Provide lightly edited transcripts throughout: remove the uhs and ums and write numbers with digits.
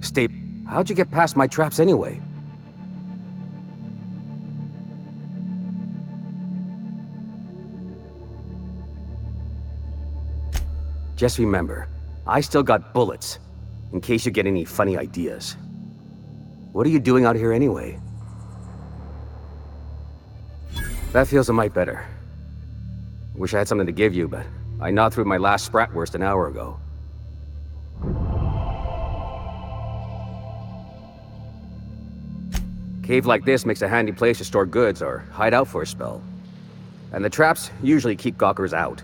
Steve, how'd you get past my traps anyway? Just remember, I still got bullets, in case you get any funny ideas. What are you doing out here anyway? That feels a mite better. Wish I had something to give you, but I gnawed through my last Spratwurst an hour ago. Cave like this makes a handy place to store goods or hide out for a spell. And the traps usually keep gawkers out.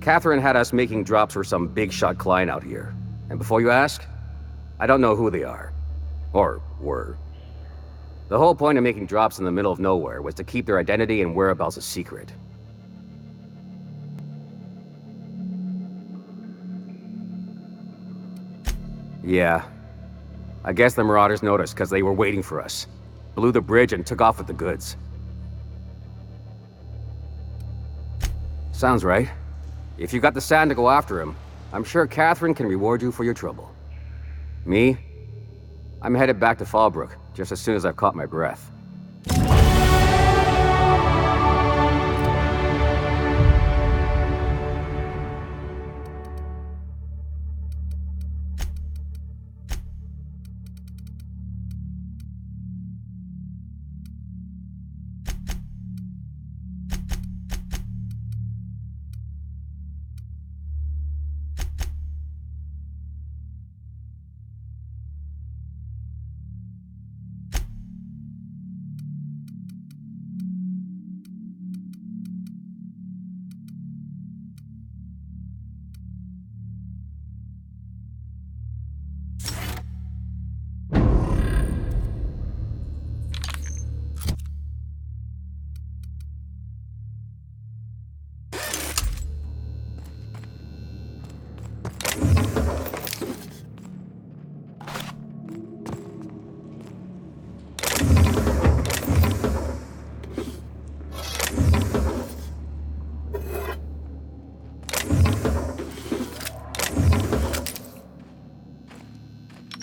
Catherine had us making drops for some big-shot client out here. And before you ask, I don't know who they are. Or were. The whole point of making drops in the middle of nowhere was to keep their identity and whereabouts a secret. Yeah. I guess the Marauders noticed because they were waiting for us. Blew the bridge and took off with the goods. Sounds right. If you got the sand to go after him, I'm sure Catherine can reward you for your trouble. Me? I'm headed back to Fallbrook, just as soon as I've caught my breath.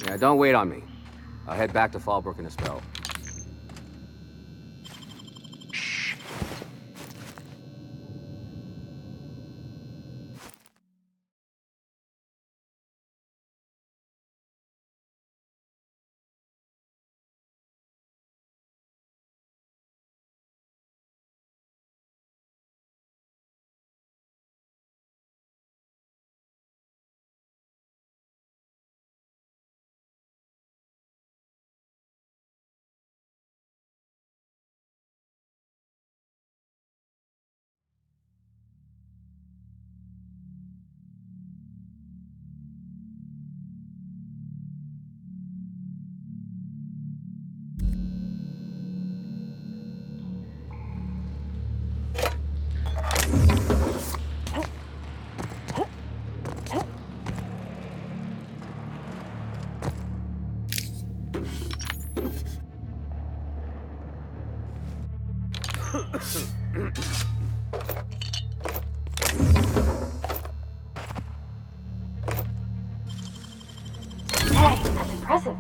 Yeah, don't wait on me. I'll head back to Fallbrook in a spell. Hey, that's impressive.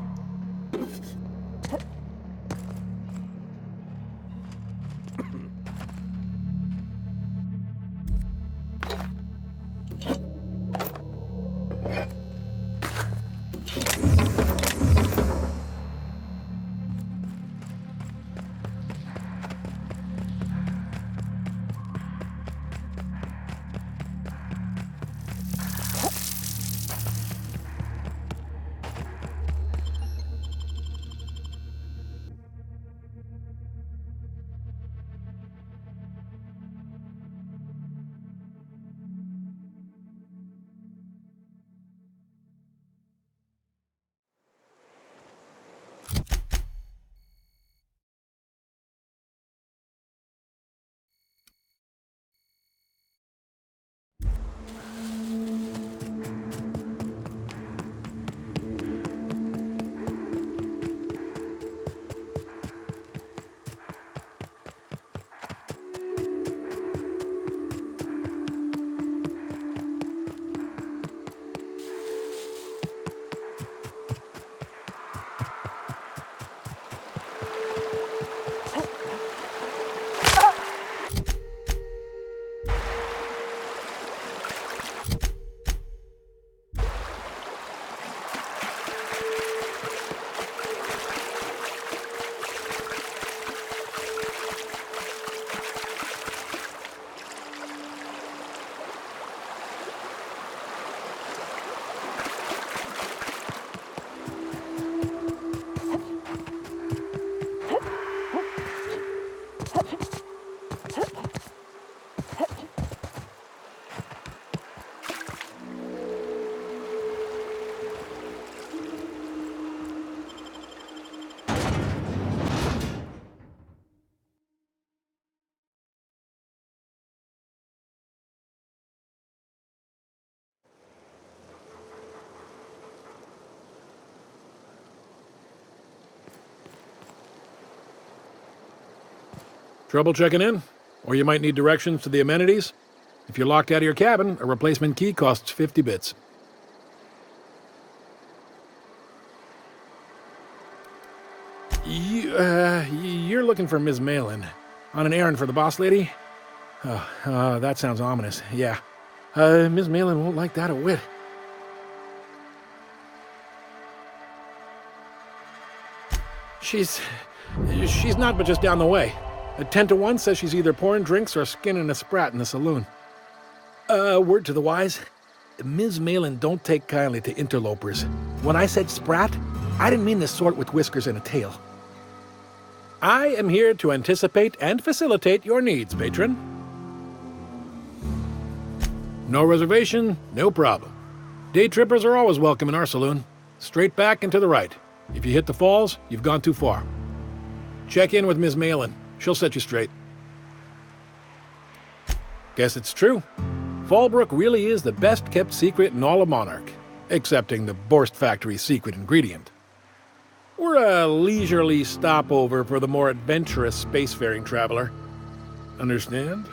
Trouble checking in? Or you might need directions to the amenities? If you're locked out of your cabin, a replacement key costs 50 bits. You're looking for Ms. Malin. On an errand for the boss lady? That sounds ominous. Yeah. Ms. Malin won't like that a whit. She's not but just down the way. A 10 to 1 says she's either pouring drinks or skinning a sprat in the saloon. Word to the wise. Ms. Malin don't take kindly to interlopers. When I said sprat, I didn't mean the sort with whiskers and a tail. I am here to anticipate and facilitate your needs, patron. No reservation, no problem. Day trippers are always welcome in our saloon. Straight back and to the right. If you hit the falls, you've gone too far. Check in with Ms. Malin. She'll set you straight. Guess it's true. Fallbrook really is the best-kept secret in all of Monarch, excepting the Borst Factory's secret ingredient. We're a leisurely stopover for the more adventurous spacefaring traveler. Understand?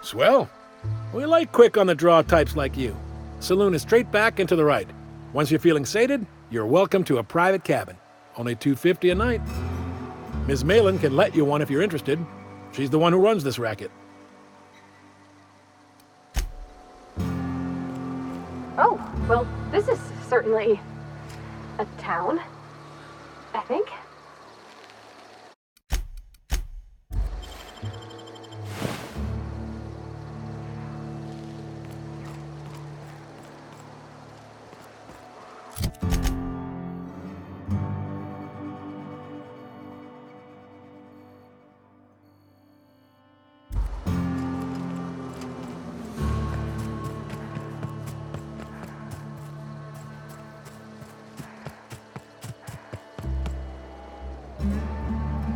Swell. We like quick-on-the-draw types like you. Saloon is straight back and to the right. Once you're feeling sated, you're welcome to a private cabin. Only $250 a night. Ms. Malin can let you one if you're interested. She's the one who runs this racket. Oh, well, this is certainly a town, I think.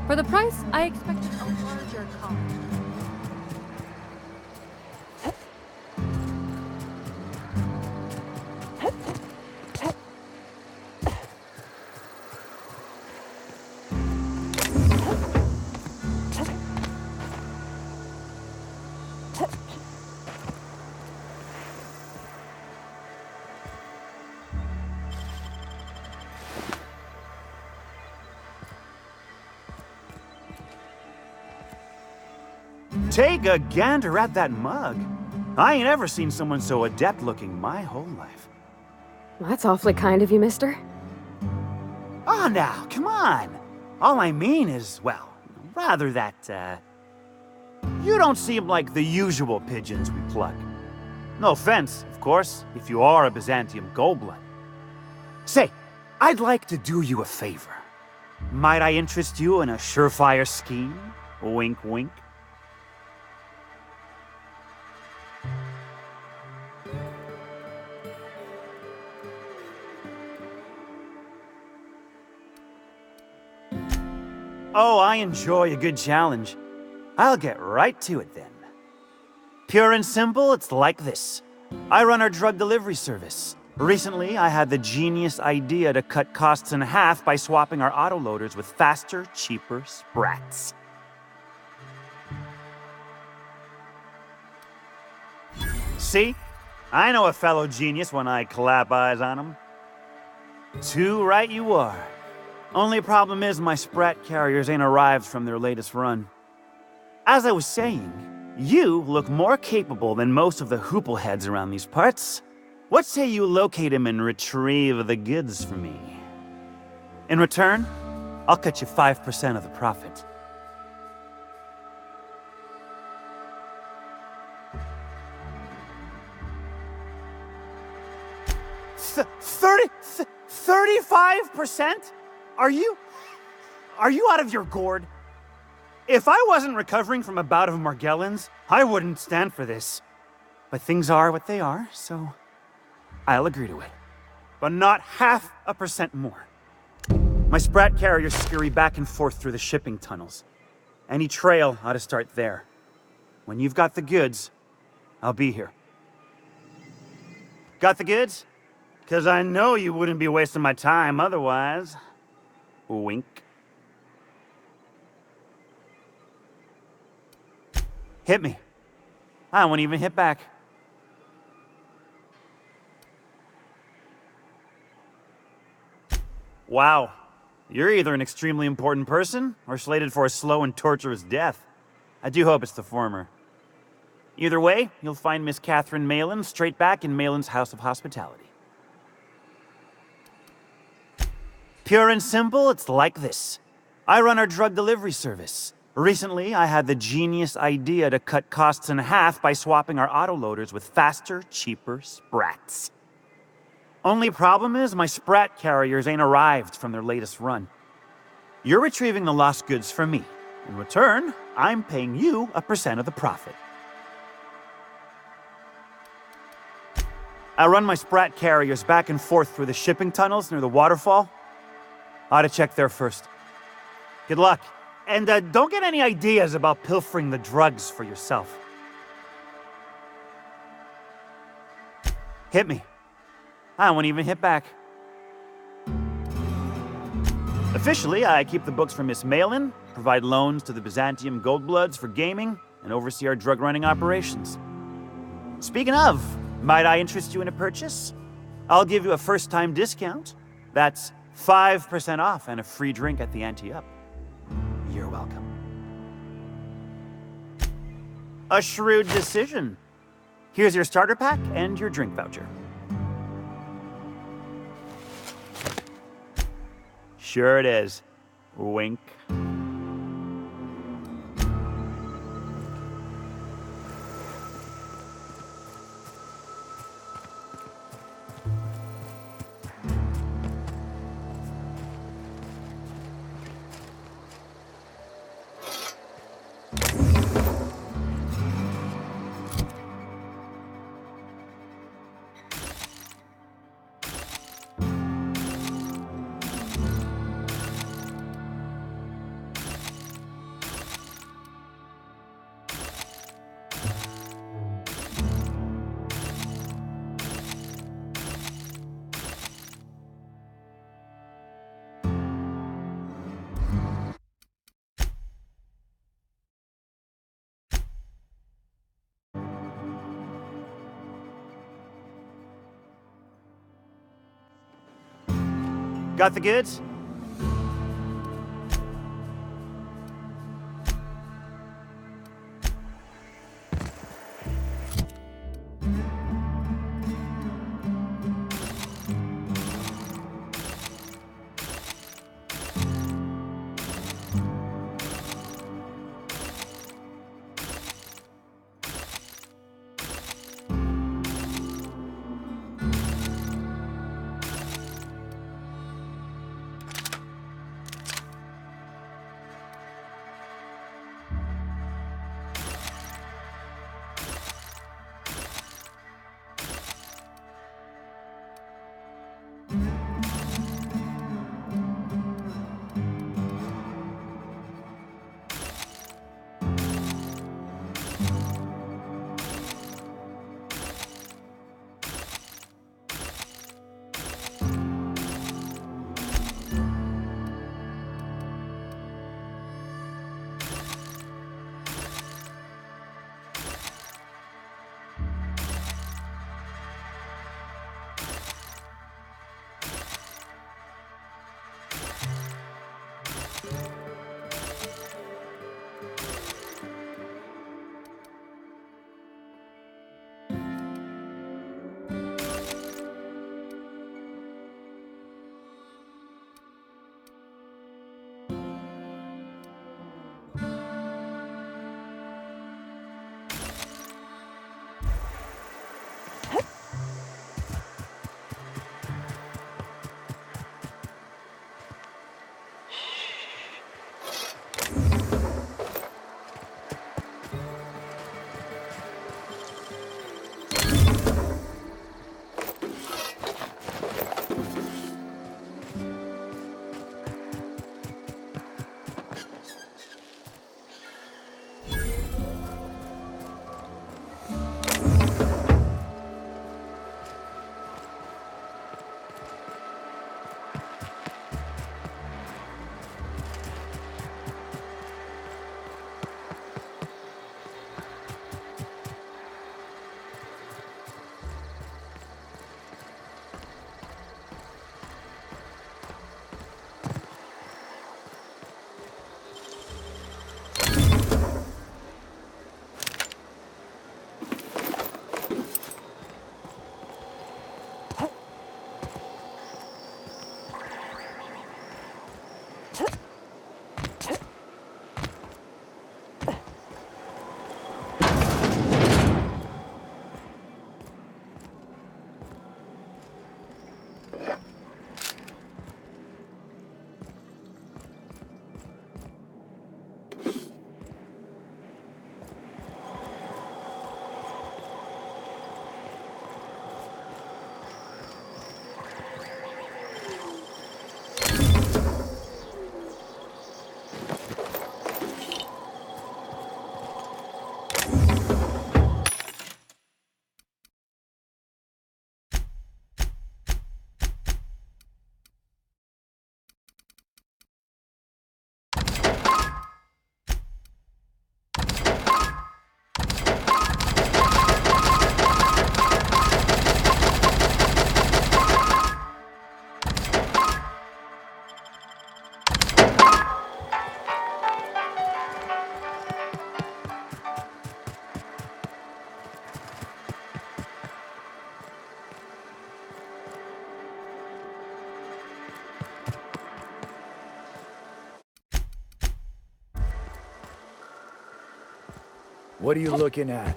For the price, I expected a larger car. Take a gander at that mug. I ain't ever seen someone so adept looking my whole life. That's awfully kind of you, mister. Ah, now, come on. All I mean is, well, rather that, you don't seem like the usual pigeons we pluck. No offense, of course, if you are a Byzantium goldblood. Say, I'd like to do you a favor. Might I interest you in a surefire scheme? Wink, wink. Oh, I enjoy a good challenge. I'll get right to it then. Pure and simple, it's like this. I run our drug delivery service. Recently, I had the genius idea to cut costs in half by swapping our autoloaders with faster, cheaper sprats. See? I know a fellow genius when I clap eyes on him. Too right you are. Only problem is my sprat carriers ain't arrived from their latest run. As I was saying, you look more capable than most of the hoople heads around these parts. What say you locate him and retrieve the goods for me? In return, I'll cut you 5% of the profit. Th 35%? Are you out of your gourd? If I wasn't recovering from a bout of Morgellons, I wouldn't stand for this. But things are what they are, so I'll agree to it. But not 0.5% more. My sprat carriers scurry back and forth through the shipping tunnels. Any trail ought to start there. When you've got the goods, I'll be here. Got the goods? 'Cause I know you wouldn't be wasting my time otherwise. Wink. Hit me. I won't even hit back. Wow. You're either an extremely important person or slated for a slow and torturous death. I do hope it's the former. Either way, you'll find Miss Catherine Malin straight back in Malin's House of Hospitality. Pure and simple, it's like this. I run our drug delivery service. Recently, I had the genius idea to cut costs in half by swapping our autoloaders with faster, cheaper sprats. Only problem is my sprat carriers ain't arrived from their latest run. You're retrieving the lost goods for me. In return, I'm paying you a % of the profit. I run my sprat carriers back and forth through the shipping tunnels near the waterfall. Ought to check there first. Good luck. And don't get any ideas about pilfering the drugs for yourself. Hit me. I won't even hit back. Officially, I keep the books for Miss Malin, provide loans to the Byzantium Goldbloods for gaming, and oversee our drug running operations. Speaking of, might I interest you in a purchase? I'll give you a first-time discount. That's 5% off and a free drink at the ante up. You're welcome. A shrewd decision. Here's your starter pack and your drink voucher. Sure it is. Wink. Got the goods? What are you looking at?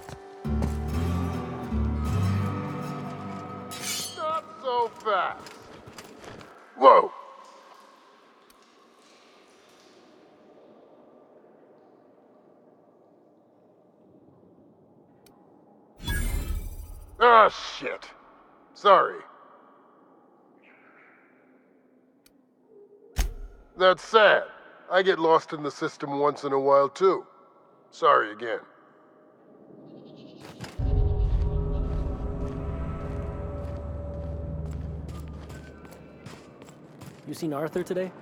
Not so fast. Whoa. Ah, shit. Sorry. That's sad. I get lost in the system once in a while, too. Sorry again. You seen Arthur today?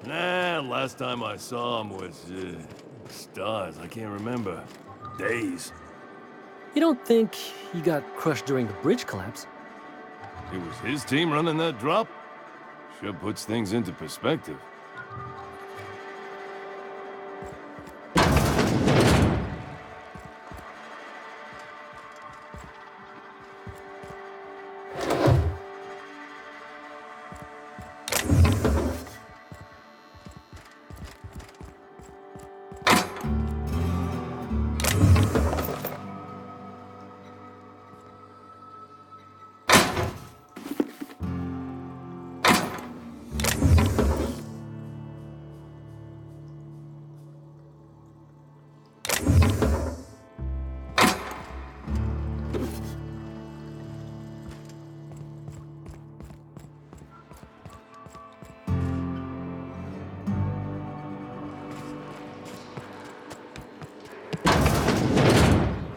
Nah, last time I saw him was, stars. I can't remember. Days. You don't think he got crushed during the bridge collapse? It was his team running that drop? Sure puts things into perspective.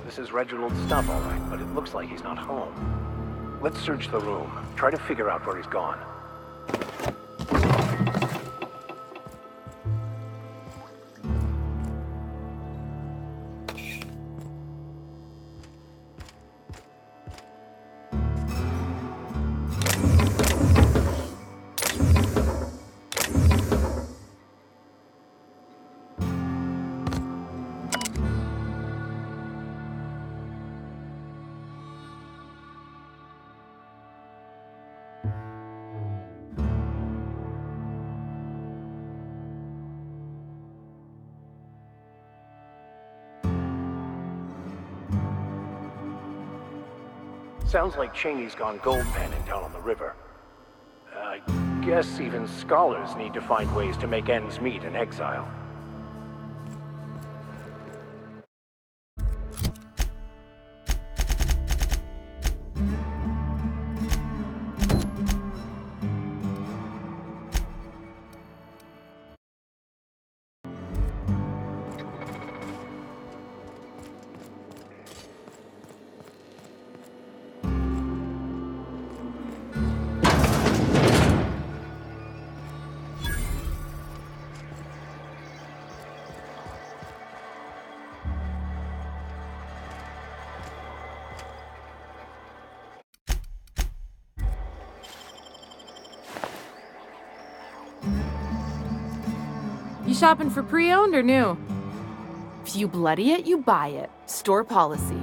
This is Reginald's stuff, all right, but it looks like he's not home. Let's search the room. Try to figure out where he's gone. Sounds like Cheney's gone gold panning down on the river. I guess even scholars need to find ways to make ends meet in exile. You shopping for pre-owned or new? If you bloody it, you buy it. Store policy.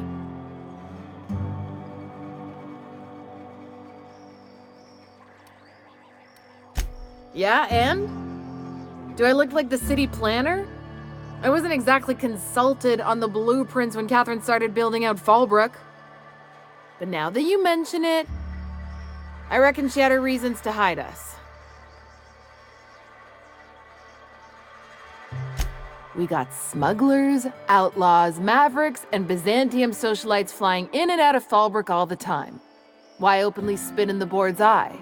Yeah, and? Do I look like the city planner? I wasn't exactly consulted on the blueprints when Catherine started building out Fallbrook. But now that you mention it, I reckon she had her reasons to hide us. We got smugglers, outlaws, mavericks, and Byzantium socialites flying in and out of Fallbrook all the time. Why openly spit in the board's eye?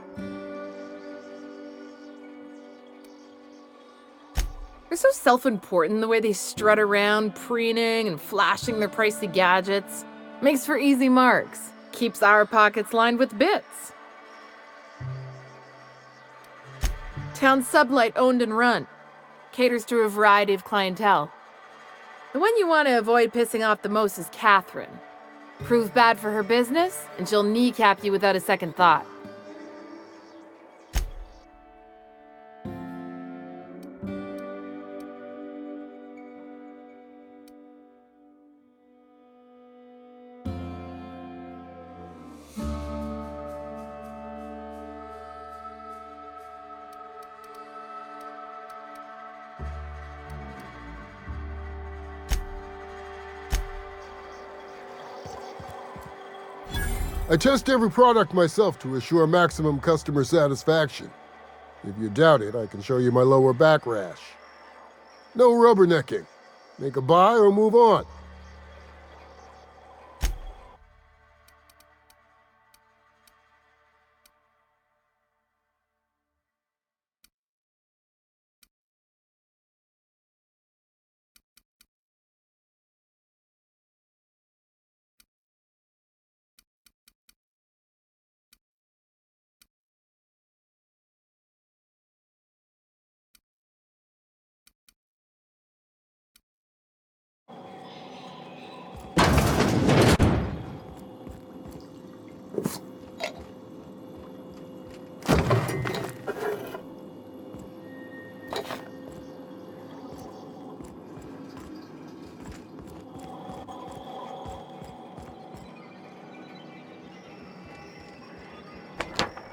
They're so self-important the way they strut around, preening and flashing their pricey gadgets. Makes for easy marks. Keeps our pockets lined with bits. Town Sublight owned and run. Caters to a variety of clientele. The one you want to avoid pissing off the most is Catherine. Prove bad for her business, and she'll kneecap you without a second thought. I test every product myself to assure maximum customer satisfaction. If you doubt it, I can show you my lower back rash. No rubbernecking. Make a buy or move on.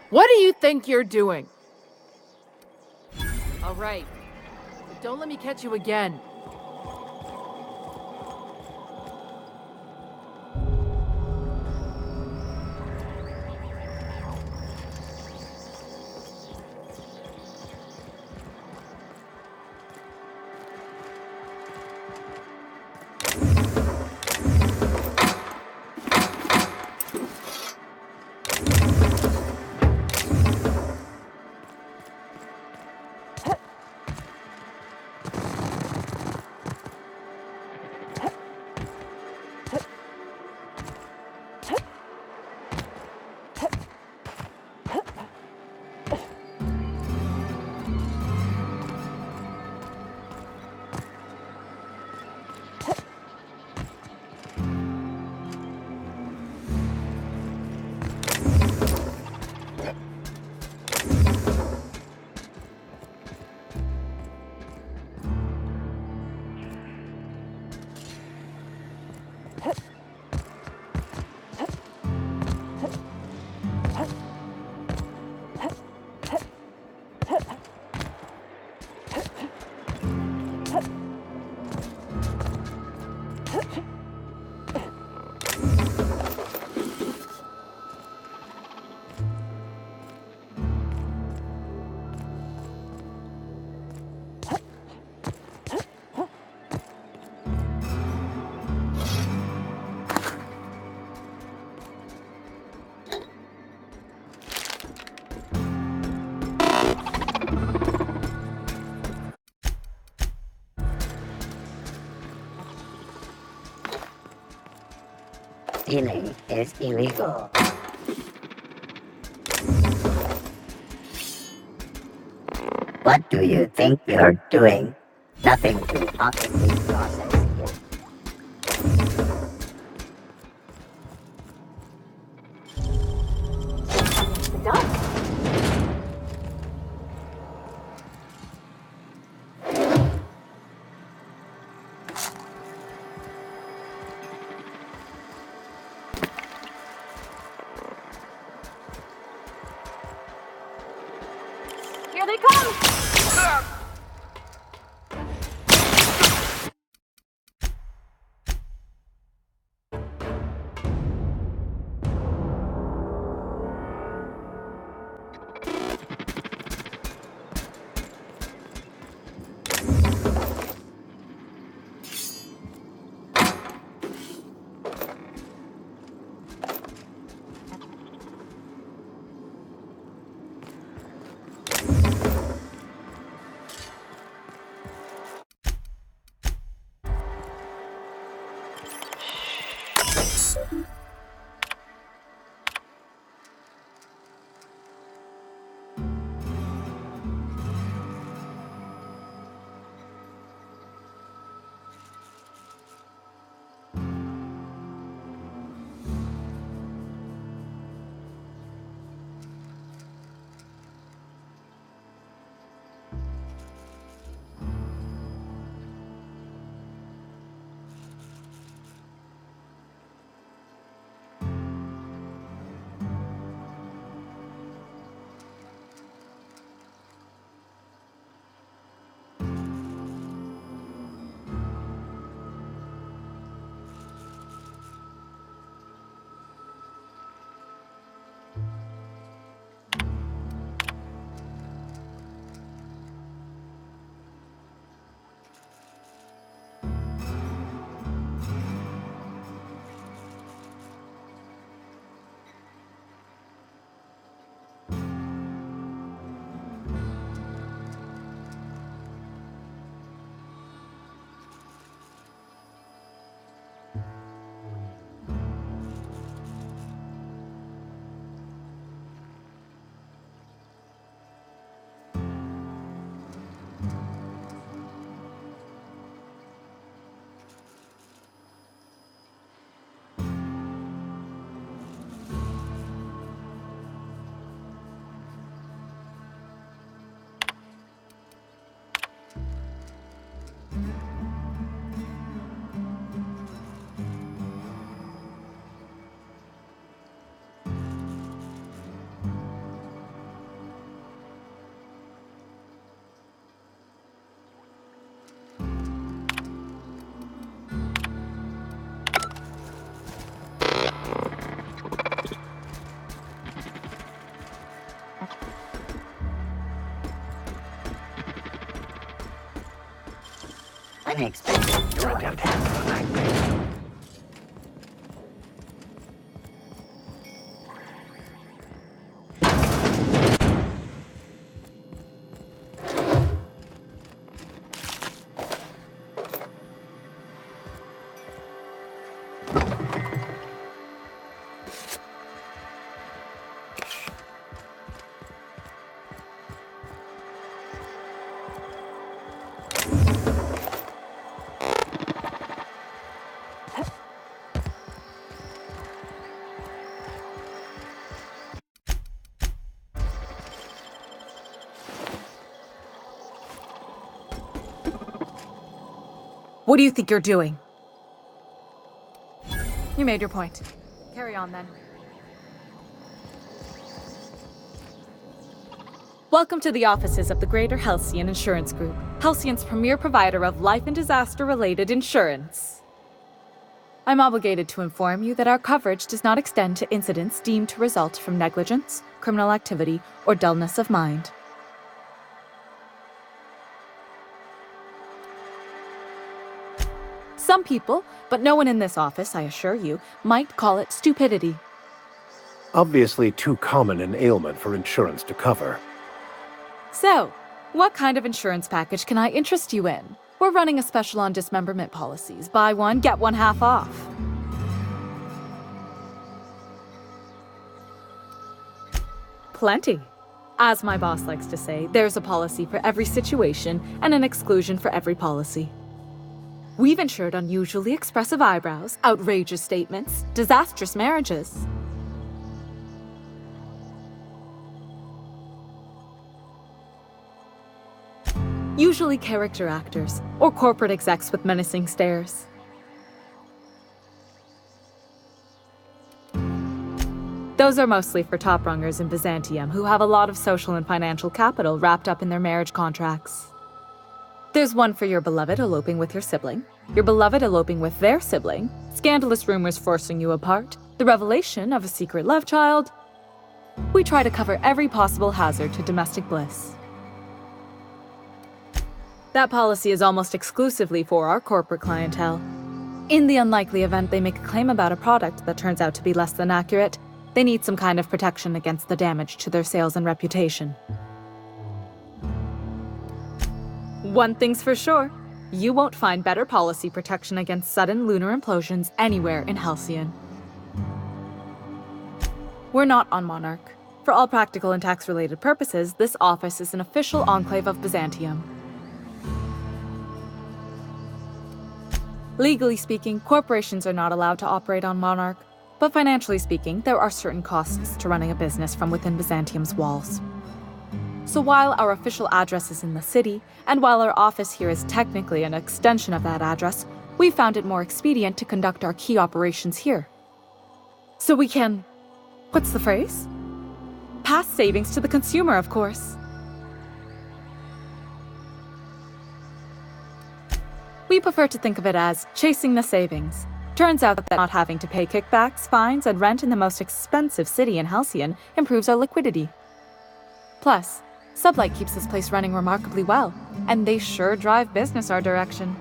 What do you think you're doing? All right, but don't let me catch you again. Stealing is illegal. What do you think you're doing? Nothing to optically process here. Here they come! Unexpected door. What do you think you're doing? You made your point. Carry on then. Welcome to the offices of the Greater Halcyon Insurance Group, Halcyon's premier provider of life and disaster-related insurance. I'm obligated to inform you that our coverage does not extend to incidents deemed to result from negligence, criminal activity, or dullness of mind. Some people, but no one in this office, I assure you, might call it stupidity. Obviously too common an ailment for insurance to cover. So, what kind of insurance package can I interest you in? We're running a special on dismemberment policies. Buy one, get one half off. Plenty. As my boss likes to say, there's a policy for every situation and an exclusion for every policy. We've insured unusually expressive eyebrows, outrageous statements, disastrous marriages. Usually character actors, or corporate execs with menacing stares. Those are mostly for top-rungers in Byzantium who have a lot of social and financial capital wrapped up in their marriage contracts. There's one for your beloved eloping with your sibling, your beloved eloping with their sibling, scandalous rumors forcing you apart, the revelation of a secret love child. We try to cover every possible hazard to domestic bliss. That policy is almost exclusively for our corporate clientele. In the unlikely event they make a claim about a product that turns out to be less than accurate, they need some kind of protection against the damage to their sales and reputation. One thing's for sure, you won't find better policy protection against sudden lunar implosions anywhere in Halcyon. We're not on Monarch. For all practical and tax-related purposes, this office is an official enclave of Byzantium. Legally speaking, corporations are not allowed to operate on Monarch, but financially speaking, there are certain costs to running a business from within Byzantium's walls. So while our official address is in the city, and while our office here is technically an extension of that address, we found it more expedient to conduct our key operations here. So we can... what's the phrase? Pass savings to the consumer, of course. We prefer to think of it as chasing the savings. Turns out that not having to pay kickbacks, fines, and rent in the most expensive city in Halcyon improves our liquidity. Plus, Sublight keeps this place running remarkably well, and they sure drive business our direction.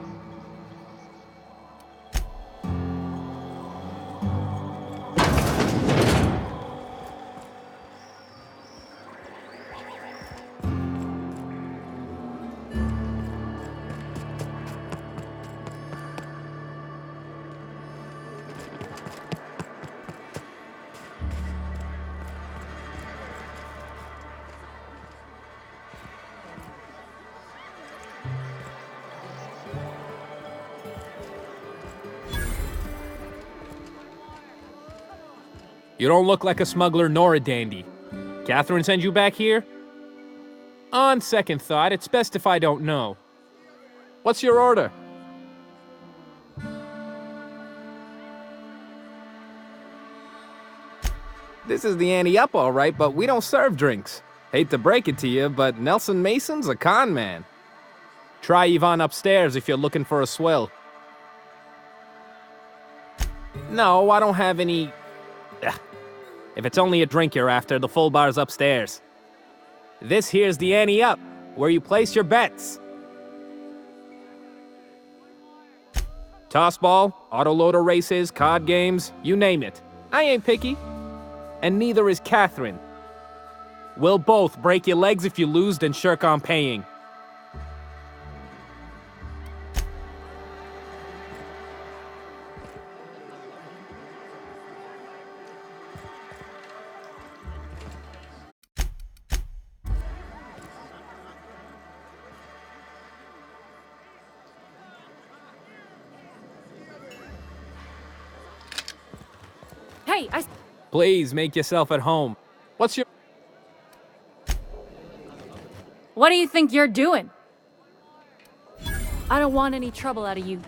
You don't look like a smuggler nor a dandy. Catherine sent you back here? On second thought, it's best if I don't know. What's your order? This is the ante up, all right, but we don't serve drinks. Hate to break it to you, but Nelson Mason's a con man. Try Yvonne upstairs if you're looking for a swill. No, I don't have any... If it's only a drink you're after, the full bar's upstairs. This here's the ante up, where you place your bets. Tossball, autoloader races, card games, you name it. I ain't picky. And neither is Catherine. We'll both break your legs if you lose, then shirk on paying. Hey, Please make yourself at home. What's your... What do you think you're doing? I don't want any trouble out of you.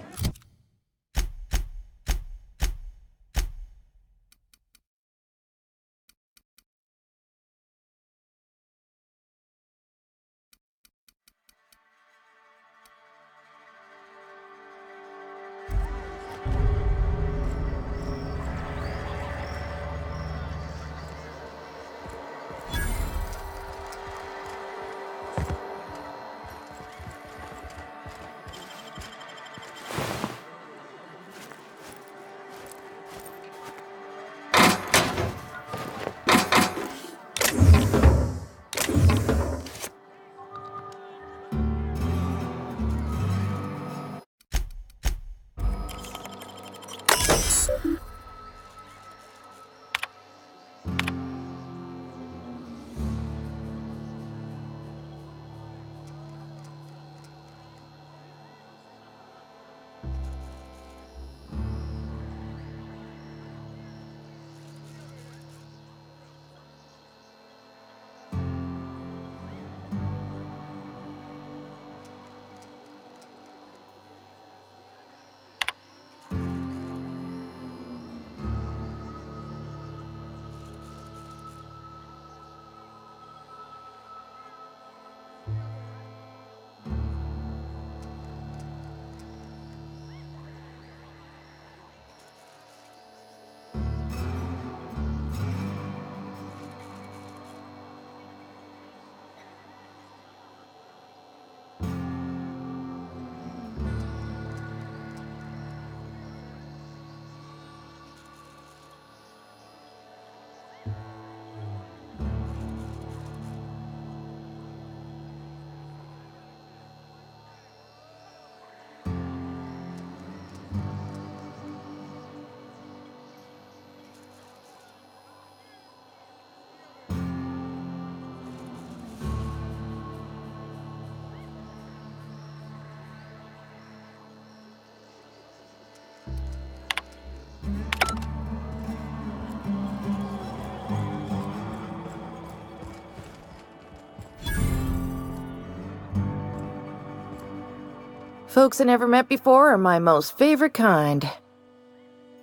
Folks I never met before are my most favorite kind.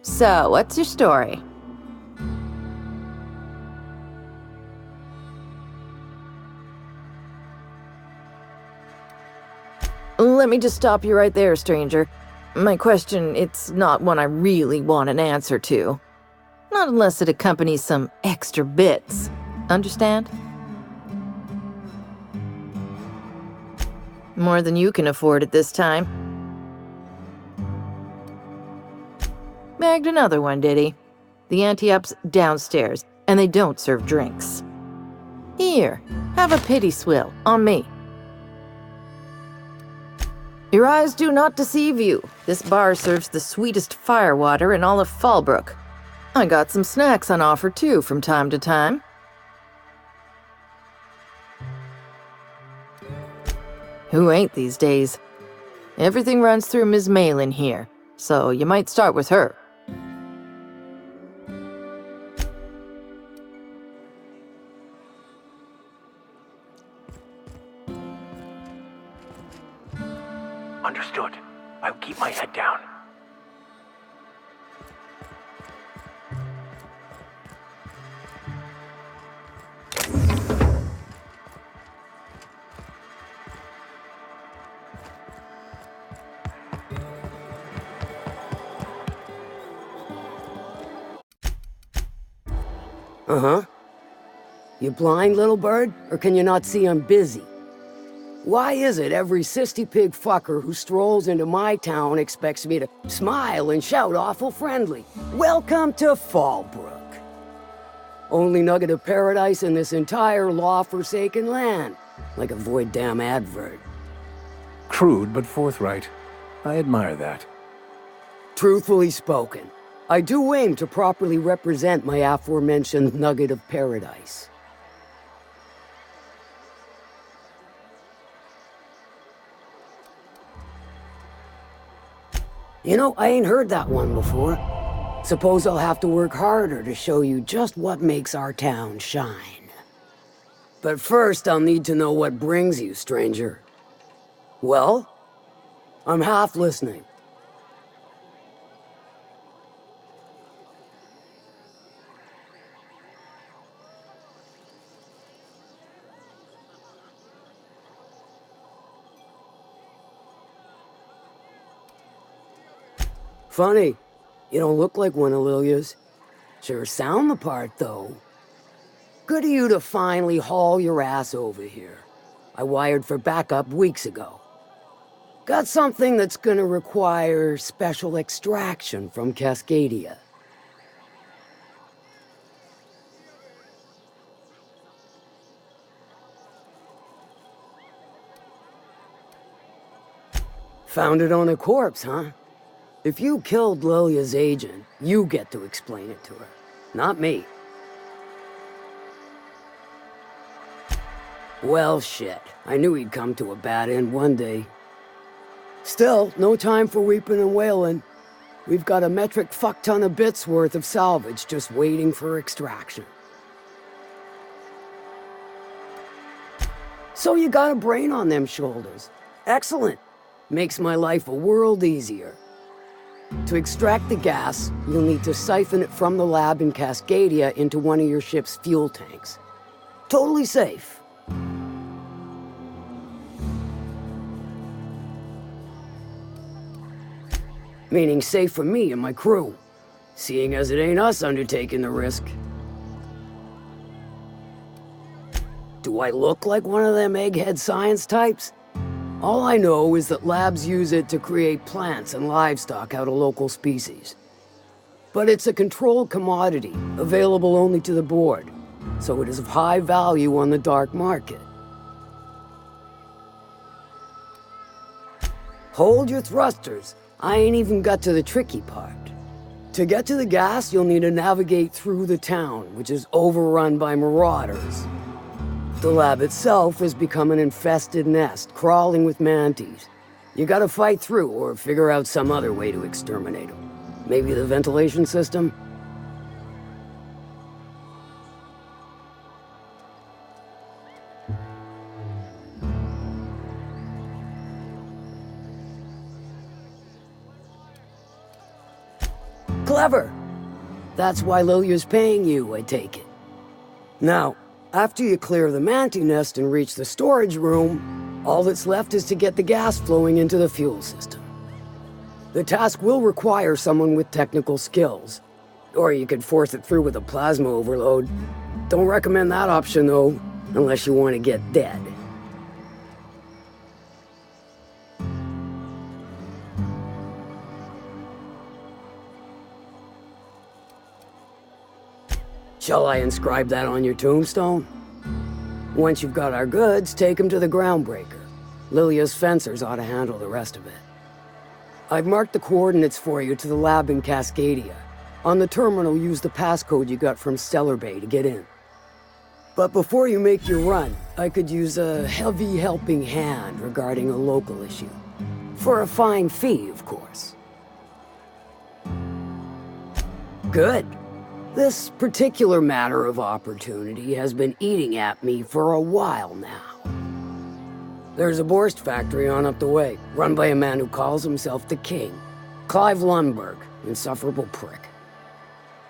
So, what's your story? Let me just stop you right there, stranger. My question, it's not one I really want an answer to. Not unless it accompanies some extra bits. Understand? More than you can afford at this time. Bagged another one, did he? The anti-up's downstairs, and they don't serve drinks. Here, have a pity swill, on me. Your eyes do not deceive you. This bar serves the sweetest firewater in all of Fallbrook. I got some snacks on offer too from time to time. Who ain't these days? Everything runs through Ms. Malin here, so you might start with her. Understood. I'll keep my head down. Uh-huh. You blind, little bird? Or can you not see I'm busy? Why is it every sissy pig fucker who strolls into my town expects me to smile and shout awful friendly? Welcome to Fallbrook. Only nugget of paradise in this entire law-forsaken land. Like a void damn advert. Crude but forthright. I admire that. Truthfully spoken, I do aim to properly represent my aforementioned nugget of paradise. You know, I ain't heard that one before. Suppose I'll have to work harder to show you just what makes our town shine. But first, I'll need to know what brings you, stranger. Well? I'm half listening. Funny, you don't look like one of Lilia's. Sure sound the part, though. Good of you to finally haul your ass over here. I wired for backup weeks ago. Got something that's gonna require special extraction from Cascadia. Found it on a corpse, huh? If you killed Lilia's agent, you get to explain it to her, not me. Well, shit. I knew he'd come to a bad end one day. Still, no time for weeping and wailing. We've got a metric fuck-ton of bits worth of salvage just waiting for extraction. So you got a brain on them shoulders. Excellent. Makes my life a world easier. To extract the gas, you'll need to siphon it from the lab in Cascadia into one of your ship's fuel tanks. Totally safe. Meaning safe for me and my crew, seeing as it ain't us undertaking the risk. Do I look like one of them egghead science types? All I know is that labs use it to create plants and livestock out of local species. But it's a controlled commodity, available only to the board, so it is of high value on the dark market. Hold your thrusters. I ain't even got to the tricky part. To get to the gas, you'll need to navigate through the town, which is overrun by marauders. The lab itself has become an infested nest, crawling with mantis. You gotta fight through or figure out some other way to exterminate them. Maybe the ventilation system? Clever! That's why Lilia's paying you, I take it. Now, after you clear the mantis nest and reach the storage room, all that's left is to get the gas flowing into the fuel system. The task will require someone with technical skills, or you could force it through with a plasma overload. Don't recommend that option, though, unless you want to get dead. Shall I inscribe that on your tombstone? Once you've got our goods, take them to the groundbreaker. Lilia's fencers ought to handle the rest of it. I've marked the coordinates for you to the lab in Cascadia. On the terminal, use the passcode you got from Stellar Bay to get in. But before you make your run, I could use a heavy helping hand regarding a local issue. For a fine fee, of course. Good. This particular matter of opportunity has been eating at me for a while now. There's a Borst factory on up the way, run by a man who calls himself the King. Clive Lundberg, insufferable prick.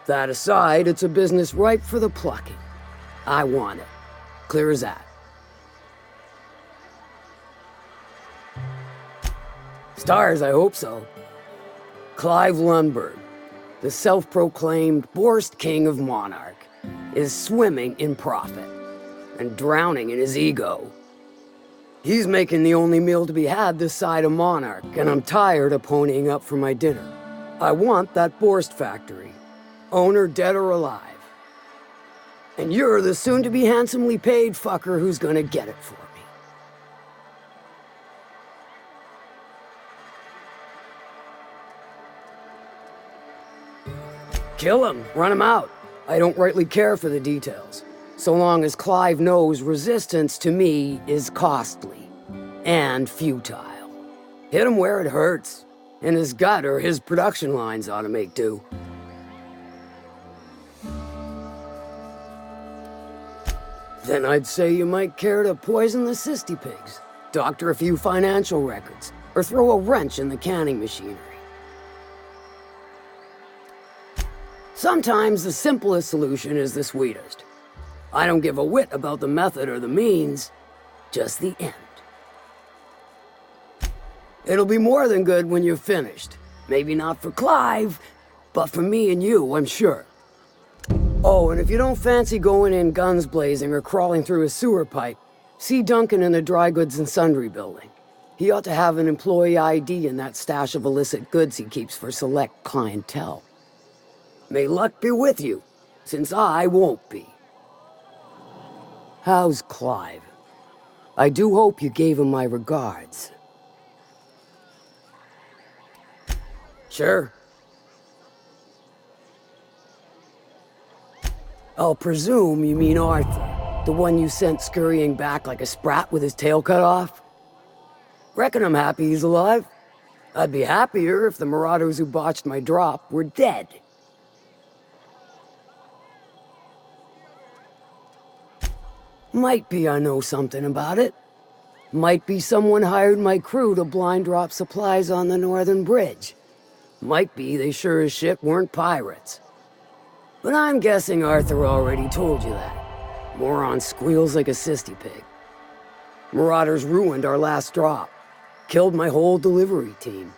That aside, it's a business ripe for the plucking. I want it. Clear as that. Stars, I hope so. Clive Lundberg, the self-proclaimed Borst King of Monarch, is swimming in profit and drowning in his ego. He's making the only meal to be had this side of Monarch, and I'm tired of ponying up for my dinner. I want that Borst factory. Owner dead or alive. And you're the soon-to-be handsomely paid fucker who's gonna get it for me. Kill him, run him out. I don't rightly care for the details, so long as Clive knows resistance to me is costly and futile. Hit him where it hurts, and his gut or his production lines ought to make do. Then I'd say you might care to poison the cysty pigs, doctor a few financial records, or throw a wrench in the canning machinery. Sometimes the simplest solution is the sweetest. I don't give a whit about the method or the means, just the end. It'll be more than good when you're finished. Maybe not for Clive, but for me and you, I'm sure. Oh, and if you don't fancy going in guns blazing or crawling through a sewer pipe, see Duncan in the Dry Goods and Sundry building. He ought to have an employee ID in that stash of illicit goods he keeps for select clientele. May luck be with you, since I won't be. How's Clive? I do hope you gave him my regards. Sure. I'll presume you mean Arthur, the one you sent scurrying back like a sprat with his tail cut off? Reckon I'm happy he's alive. I'd be happier if the marauders who botched my drop were dead. Might be I know something about it. Might be someone hired my crew to blind drop supplies on the Northern Bridge. Might be they sure as shit weren't pirates. But I'm guessing Arthur already told you that. Moron squeals like a cysty pig. Marauders ruined our last drop. Killed my whole delivery team.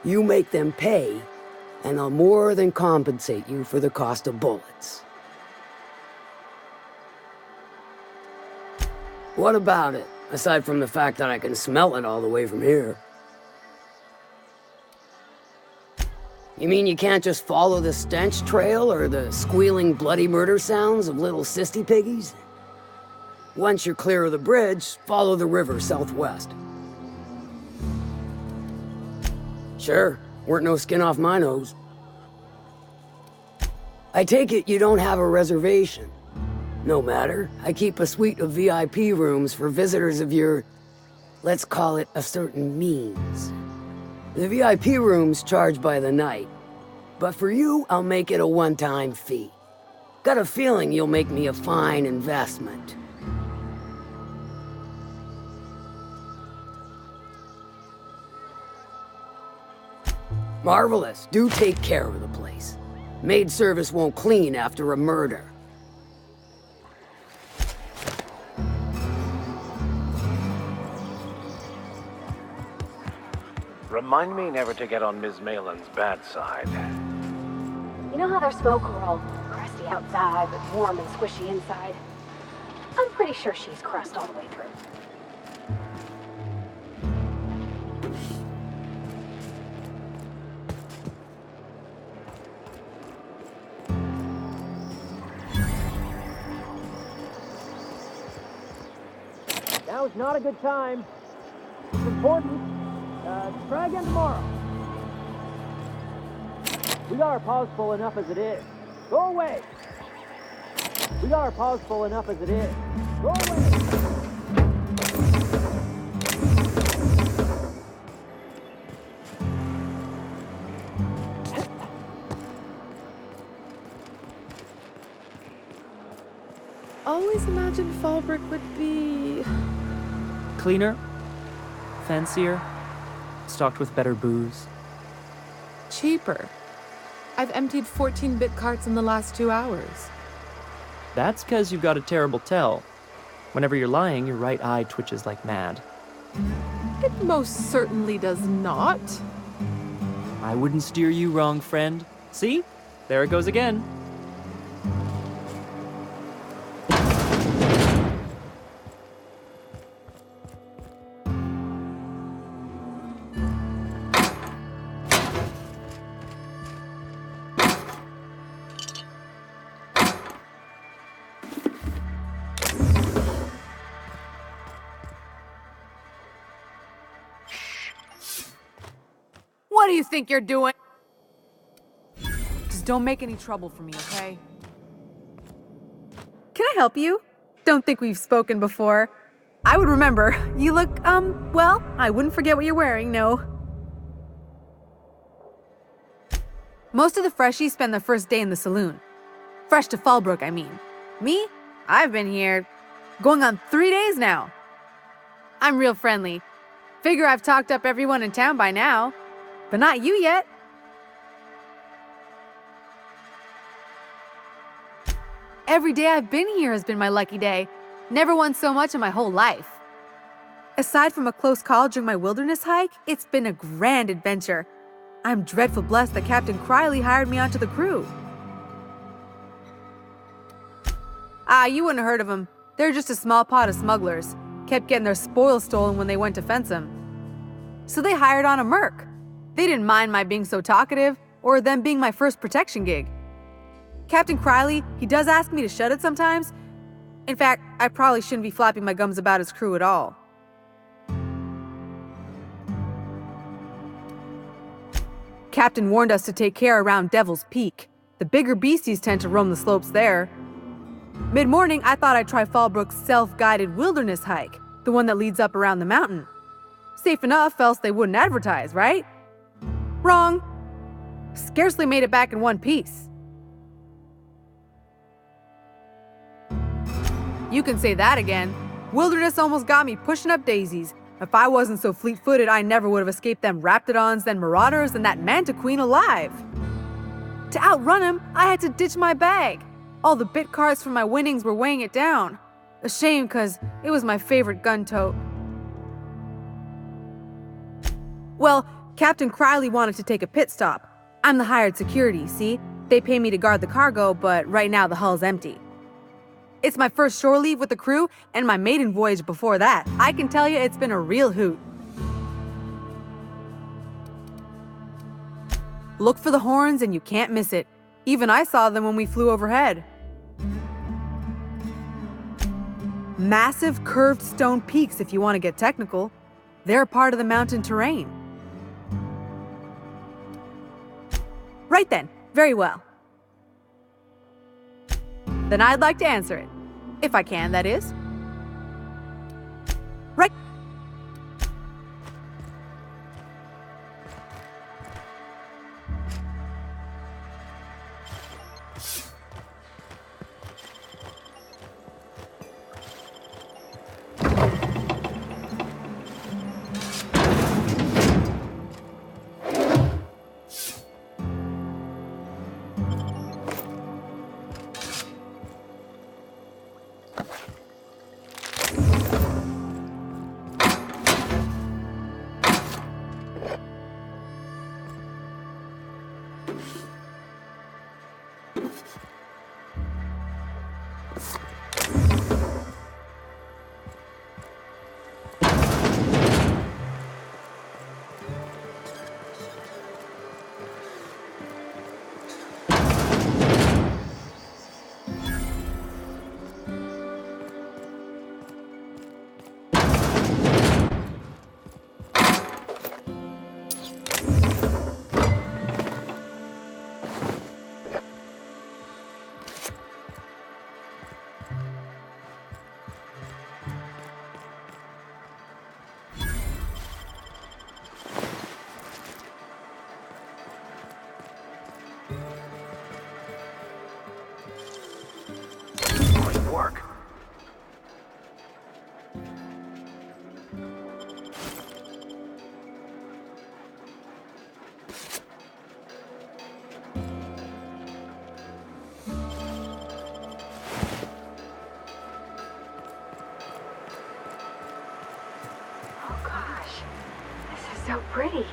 You make them pay, and I'll more than compensate you for the cost of bullets. What about it, aside from the fact that I can smell it all the way from here? You mean you can't just follow the stench trail or the squealing bloody murder sounds of little cysty piggies? Once you're clear of the bridge, follow the river southwest. Sure, weren't no skin off my nose. I take it you don't have a reservation. No matter, I keep a suite of VIP rooms for visitors of your, let's call it a certain means. The VIP rooms charge by the night, but for you, I'll make it a one-time fee. Got a feeling you'll make me a fine investment. Marvelous. Do take care of the place. Maid service won't clean after a murder. Remind me never to get on Ms. Malin's bad side. You know how their smoke are all crusty outside, but warm and squishy inside? I'm pretty sure she's crust all the way through. Now's not a good time. It's important. Try again tomorrow. We got our paws full enough as it is. Go away! We got our paws full enough as it is. Go away! Always imagined Fallbrook would be... cleaner, fancier, stocked with better booze. cheaper. I've emptied 14-bit carts in the last 2 hours. That's because you've got a terrible tell. Whenever you're lying, your right eye twitches like mad. It most certainly does not. I wouldn't steer you wrong, friend. See? There it goes again. What do you think you're doing? Just don't make any trouble for me, okay? Can I help you? Don't think we've spoken before. I would remember. You look, well, I wouldn't forget what you're wearing, no. Most of the freshies spend their first day in the saloon. Fresh to Fallbrook, I mean. Me? I've been here going on 3 days now. I'm real friendly. Figure I've talked up everyone in town by now. But not you yet. Every day I've been here has been my lucky day. Never won so much in my whole life. Aside from a close call during my wilderness hike, it's been a grand adventure. I'm dreadful blessed that Captain Criley hired me onto the crew. You wouldn't have heard of them. They're just a small pot of smugglers. Kept getting their spoils stolen when they went to fence them. So they hired on a merc. They didn't mind my being so talkative, or them being my first protection gig. Captain Criley, he does ask me to shut it sometimes. In fact, I probably shouldn't be flapping my gums about his crew at all. Captain warned us to take care around Devil's Peak. The bigger beasties tend to roam the slopes there. Mid-morning, I thought I'd try Fallbrook's self-guided wilderness hike, the one that leads up around the mountain. Safe enough, else they wouldn't advertise, right? Wrong. Scarcely made it back in one piece. You can say that again. Wilderness almost got me pushing up daisies. If I wasn't so fleet-footed, I never would have escaped them Raptidons, then Marauders, and that Mantiqueen alive. To outrun him, I had to ditch my bag. All the bit cards from my winnings were weighing it down. A shame, cause it was my favorite gun tote. Well, Captain Criley wanted to take a pit stop. I'm the hired security, see? They pay me to guard the cargo, but right now the hull's empty. It's my first shore leave with the crew, and my maiden voyage before that. I can tell you it's been a real hoot. Look for the horns and you can't miss it. Even I saw them when we flew overhead. Massive curved stone peaks if you want to get technical. They're a part of the mountain terrain. Right then, very well. Then I'd like to answer it. If I can, that is. Right. Work. Oh gosh, this is so pretty.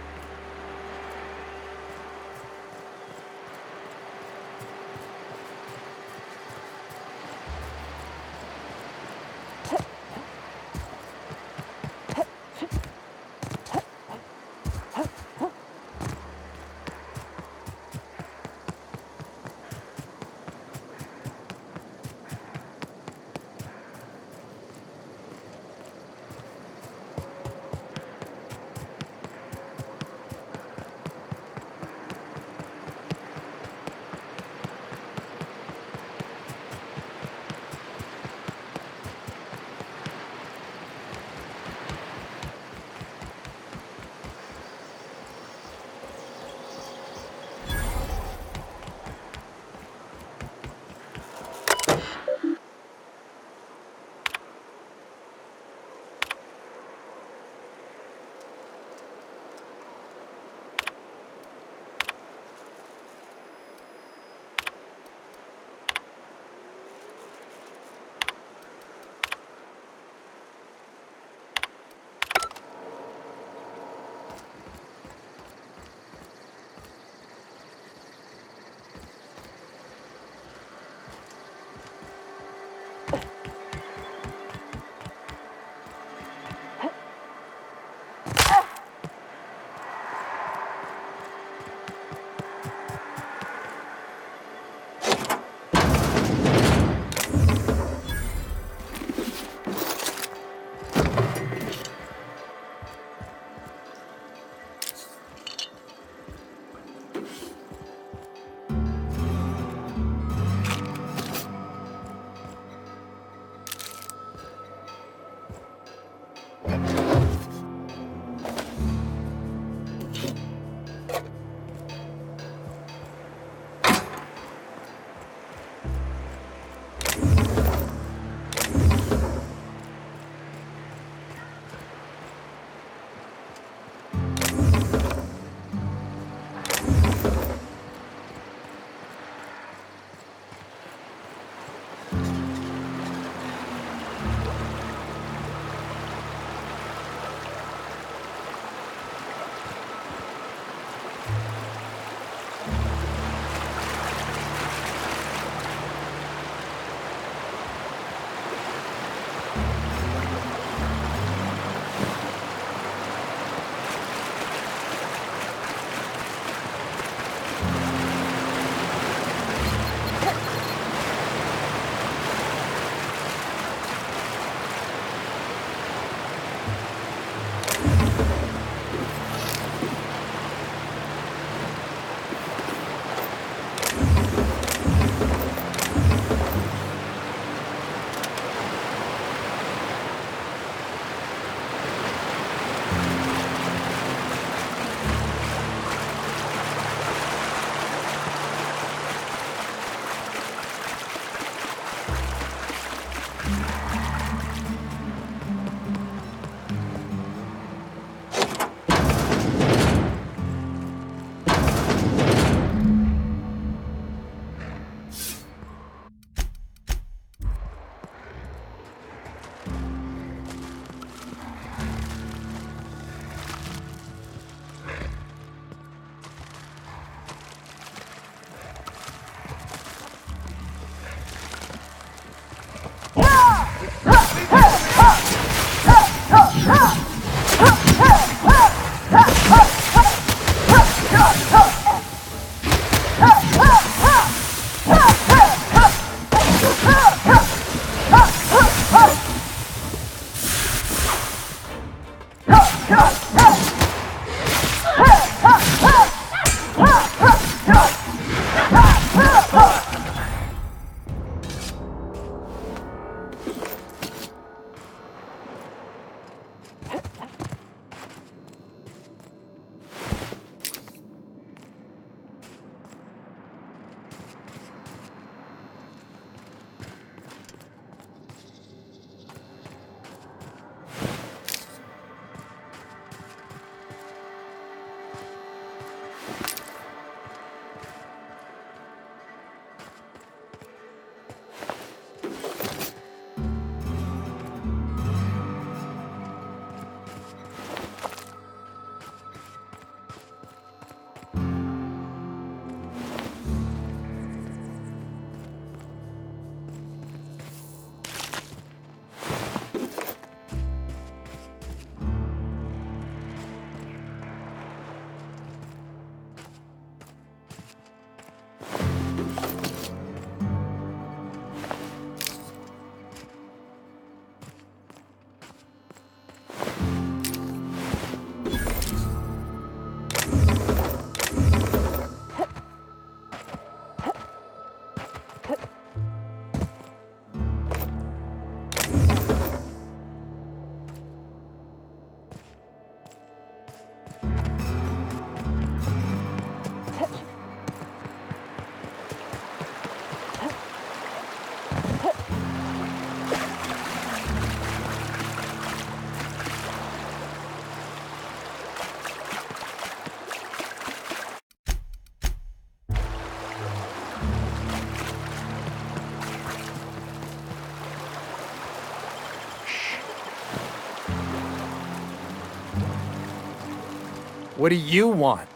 What do you want?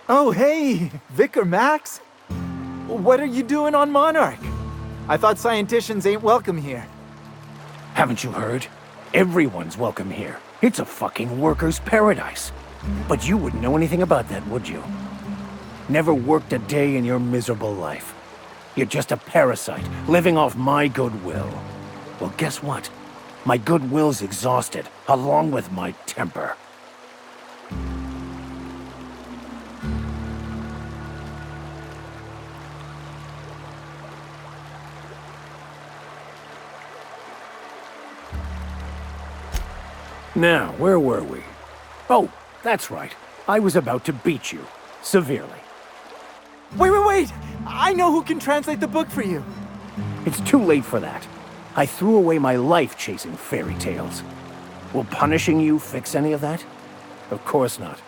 Oh, hey, Vicar Max. What are you doing on Monarch? I thought scienticians ain't welcome here. Haven't you heard? Everyone's welcome here. It's a fucking worker's paradise. But you wouldn't know anything about that, would you? Never worked a day in your miserable life. You're just a parasite, living off my goodwill. Well, guess what? My goodwill's exhausted, along with my temper. Now, where were we? Oh, that's right. I was about to beat you. Severely. Wait! I know who can translate the book for you. It's too late for that. I threw away my life chasing fairy tales. Will punishing you fix any of that? Of course not.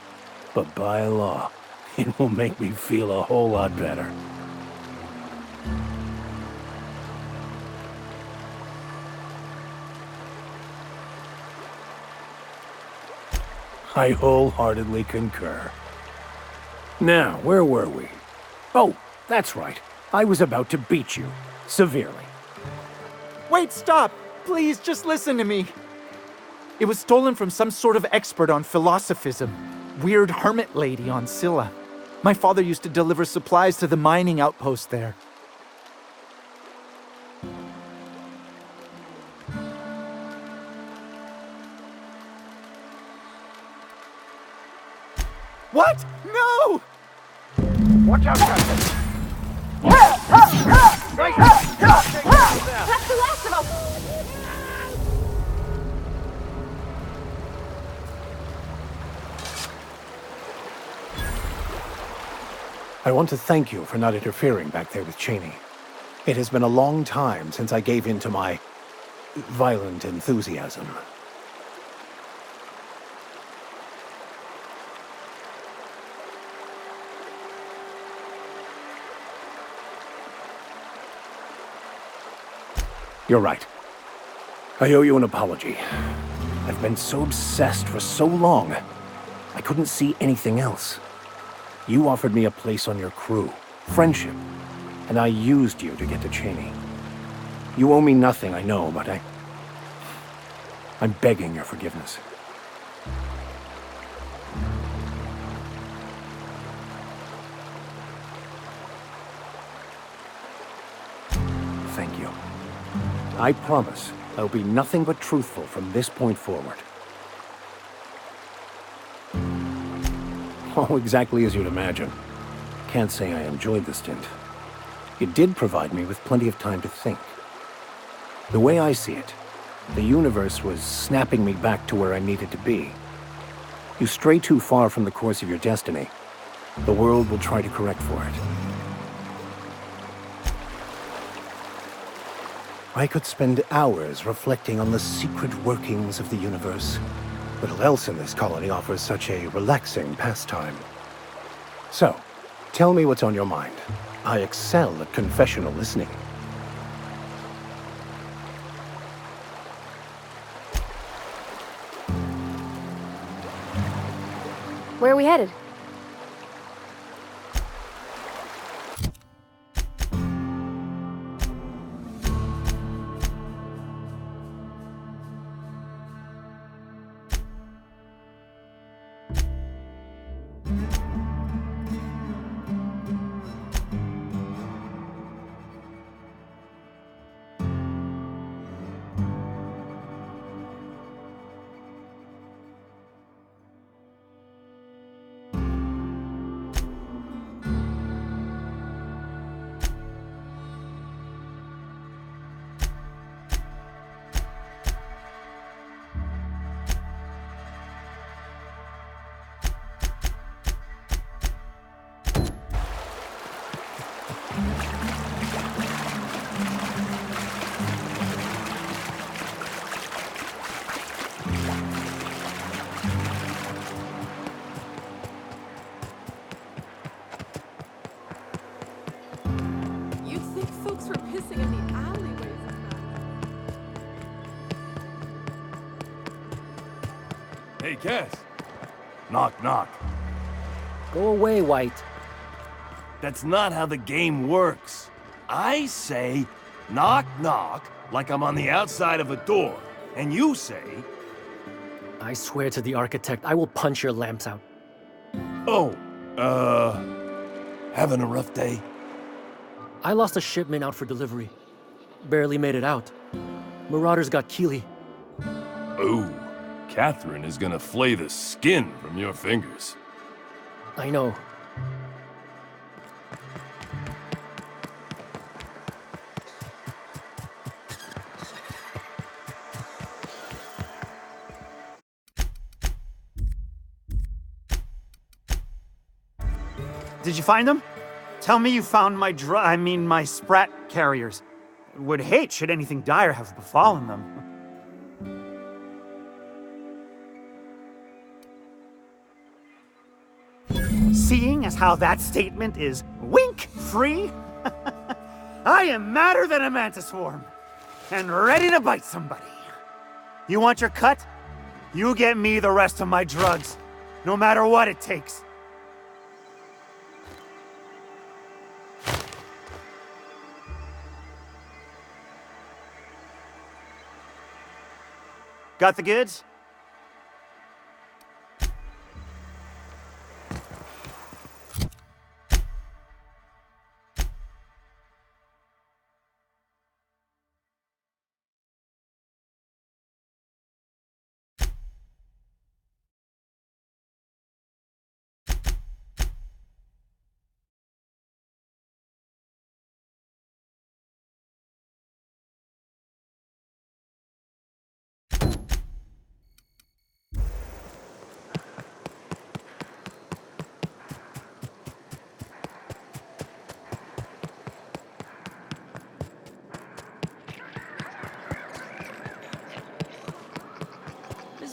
But by law, it will make me feel a whole lot better. I wholeheartedly concur. Now, where were we? Oh, that's right. I was about to beat you. Severely. Wait, stop! Please, just listen to me. It was stolen from some sort of expert on philosophism. Weird hermit lady on Scylla. My father used to deliver supplies to the mining outpost there. What? No! Watch out, Captain! That's the last of them! I want to thank you for not interfering back there with Cheney. It has been a long time since I gave in to my violent enthusiasm. You're right. I owe you an apology. I've been so obsessed for so long, I couldn't see anything else. You offered me a place on your crew, friendship, and I used you to get to Cheney. You owe me nothing, I know, but I'm begging your forgiveness. Thank you. I promise I'll be nothing but truthful from this point forward. Oh, exactly as you'd imagine. Can't say I enjoyed the stint. It did provide me with plenty of time to think. The way I see it, the universe was snapping me back to where I needed to be. You stray too far from the course of your destiny, the world will try to correct for it. I could spend hours reflecting on the secret workings of the universe. Little else in this colony offers such a relaxing pastime. So, tell me what's on your mind. I excel at confessional listening. Where are we headed? You'd think folks were pissing in the alleyways and Hey, Cass. Knock, knock. Go away, White. That's not how the game works. I say, knock, knock, like I'm on the outside of a door. And you say... I swear to the architect, I will punch your lamps out. Oh, having a rough day? I lost a shipment out for delivery. Barely made it out. Marauders got Keely. Ooh, Catherine is gonna flay the skin from your fingers. I know. Did you find them? Tell me you found my my Sprat carriers. Would hate should anything dire have befallen them. Seeing as how that statement is wink-free, I am madder than a mantis swarm, and ready to bite somebody. You want your cut? You get me the rest of my drugs, no matter what it takes. Got the goods?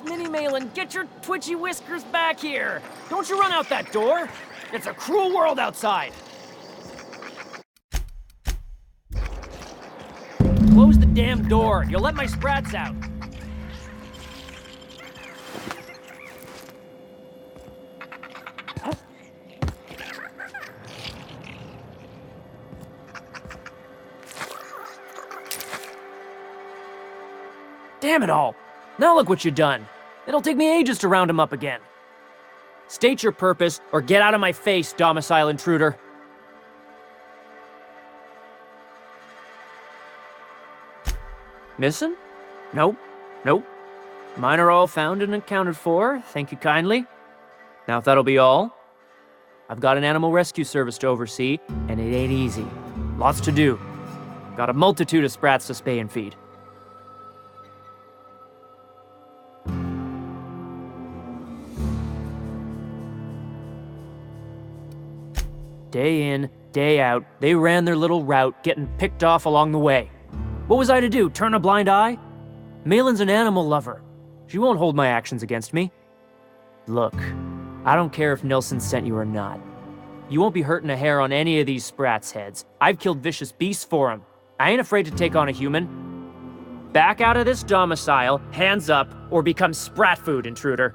Minnie Malin, get your twitchy whiskers back here! Don't you run out that door! It's a cruel world outside! Close the damn door! You'll let my sprats out! Damn it all! Now look what you've done. It'll take me ages to round him up again. State your purpose, or get out of my face, domicile intruder. Missing? Nope. Nope. Mine are all found and accounted for, thank you kindly. Now if that'll be all, I've got an animal rescue service to oversee, and it ain't easy. Lots to do. Got a multitude of sprats to spay and feed. Day in, day out, they ran their little route, getting picked off along the way. What was I to do, turn a blind eye? Malin's an animal lover. She won't hold my actions against me. Look, I don't care if Nilsson sent you or not. You won't be hurting a hair on any of these sprats' heads. I've killed vicious beasts for them. I ain't afraid to take on a human. Back out of this domicile, hands up, or become sprat food, intruder.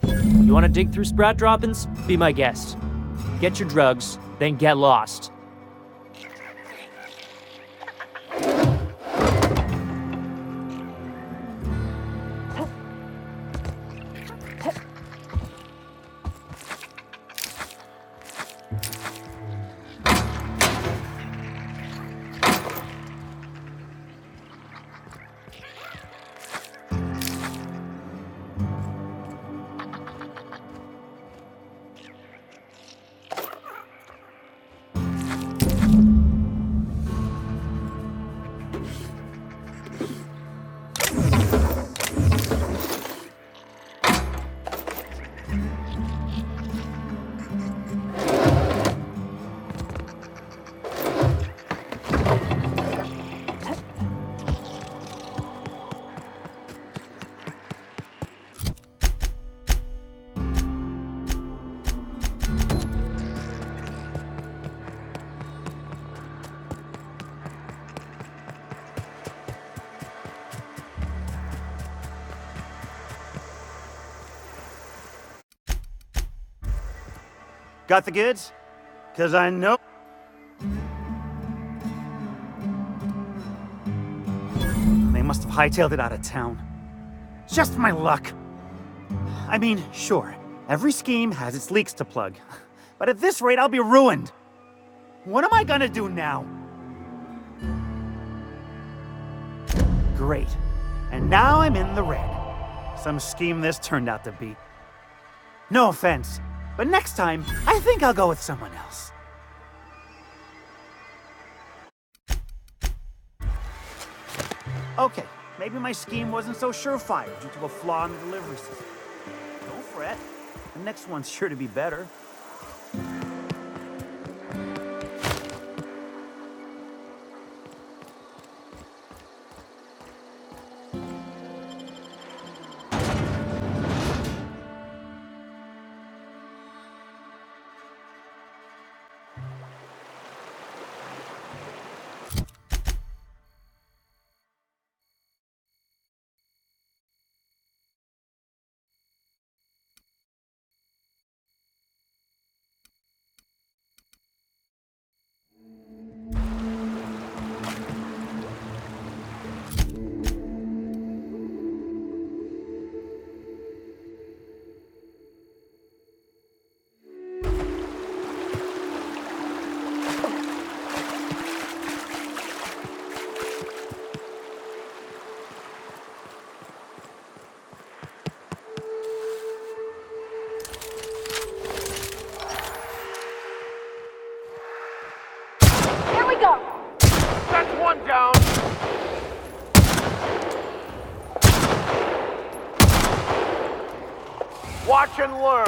You want to dig through sprat droppings? Be my guest. Get your drugs, then get lost. Got the goods? 'Cause I know... They must have hightailed it out of town. Just my luck. I mean, sure, every scheme has its leaks to plug. But at this rate, I'll be ruined. What am I gonna do now? Great. And now I'm in the red. Some scheme this turned out to be. No offense. But next time, I think I'll go with someone else. Okay, maybe my scheme wasn't so surefire due to a flaw in the delivery system. Don't fret. The next one's sure to be better. That's one down. Watch and learn.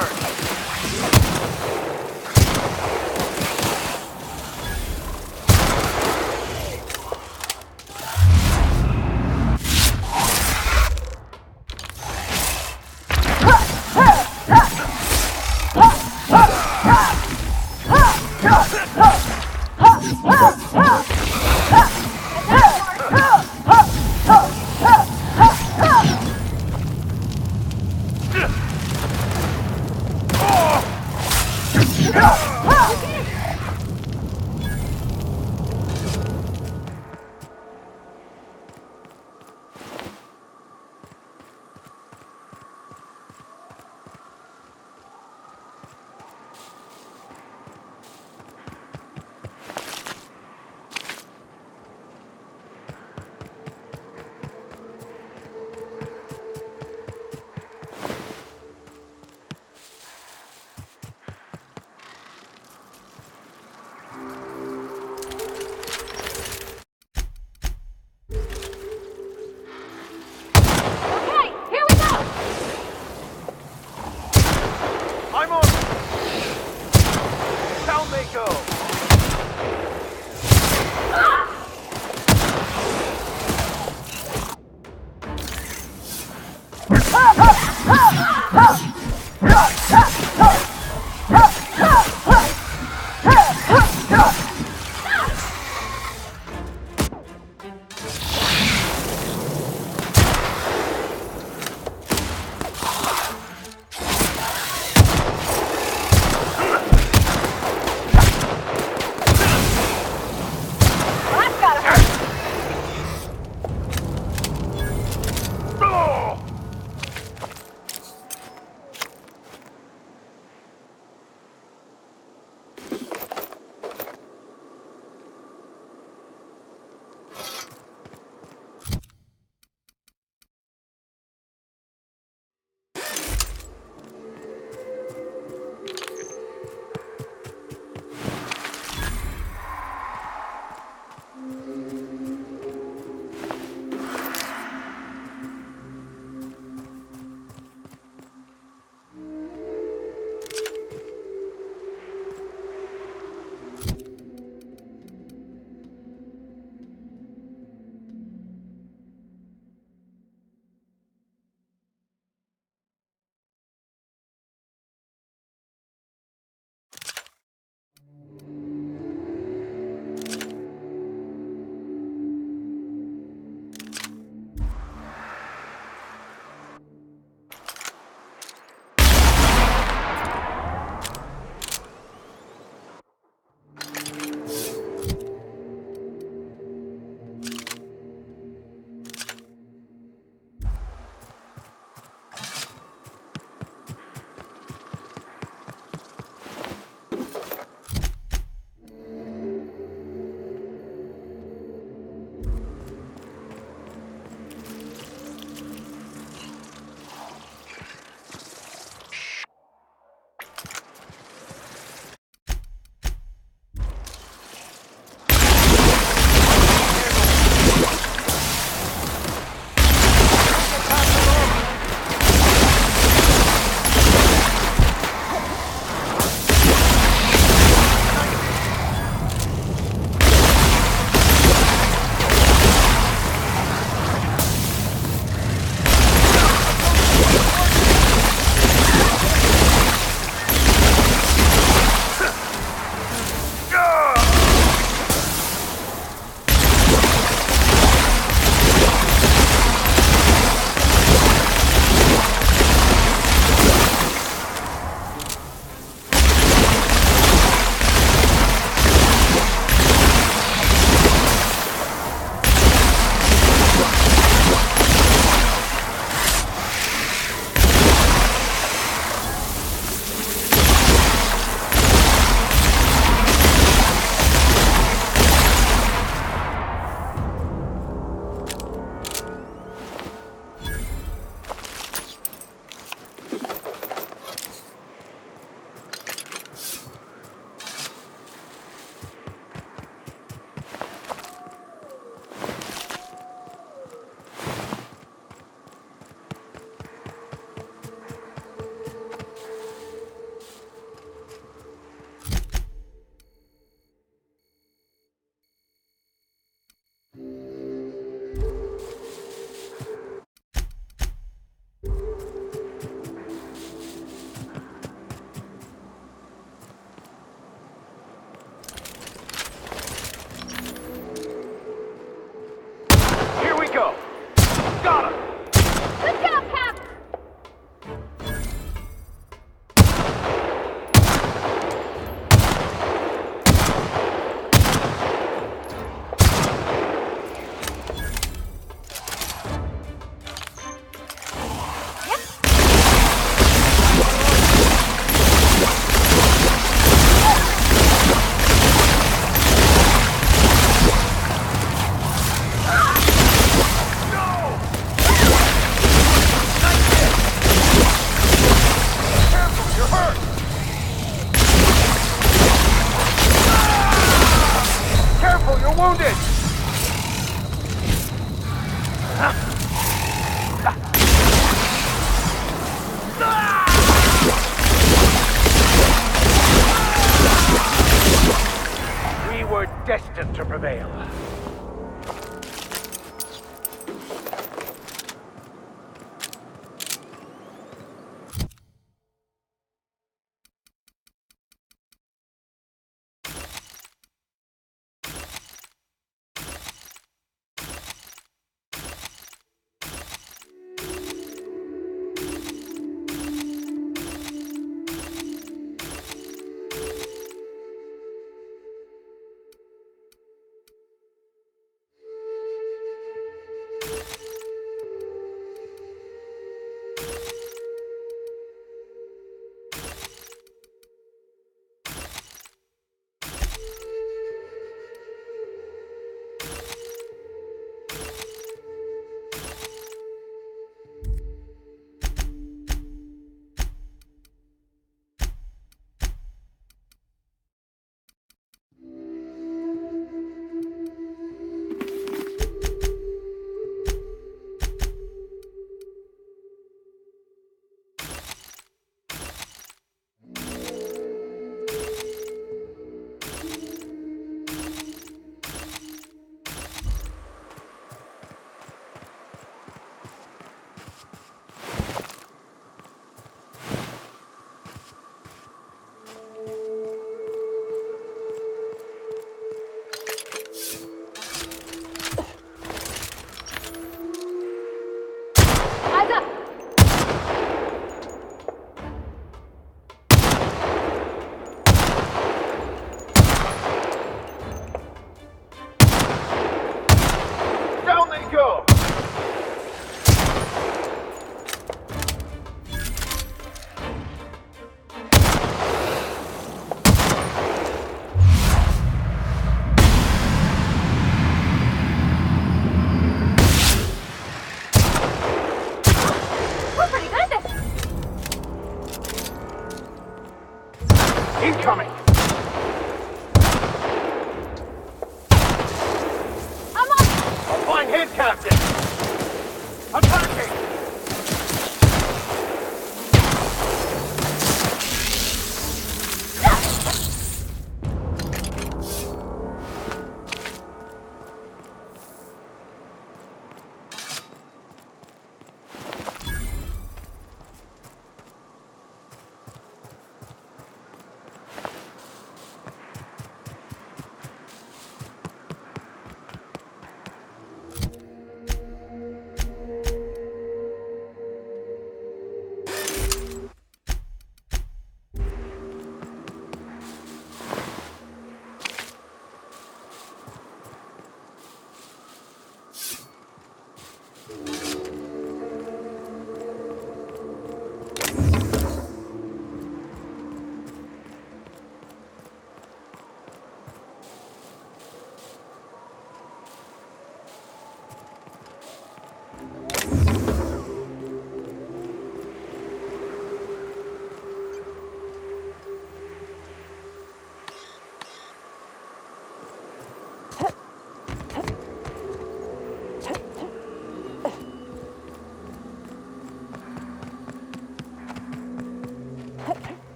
destined to prevail.